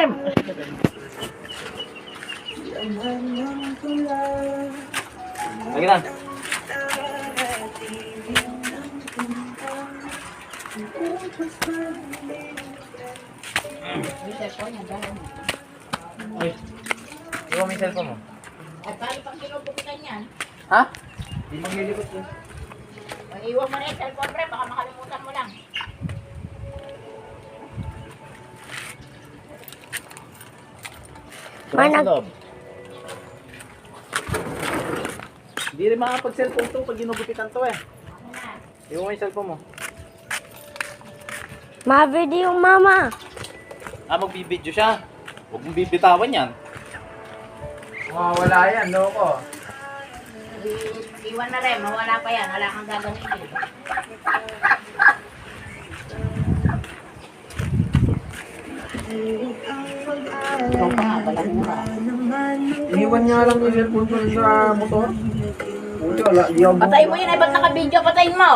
Rem. Lagi na. May cellphone niya dahil. Uy. Iwan mo yung cellphone mo. At paano pang kinubukitan yan? Ha? Hindi maglilikot yun. Iwan mo na yung cellphone, Rem. Baka makalimutan mo lang. Manag. Hindi rin makapag-cellphone to pag ginugupitan to eh. Iwan mo yung cellphone mo. Ma-video mama. Ah, magbibidyo siya. Huwag mong bibitawan yan. Mawawala yan, loko. Iwan na, Rem. Mawala pa yan. Wala kang gagamitin. Ikaw pa nga, walang mura. Iwan niya lang yung cellphone ko sa motor. Puti, wala. Di ako Patayin mo yun. Ay, ba't naka-video? Patayin mo.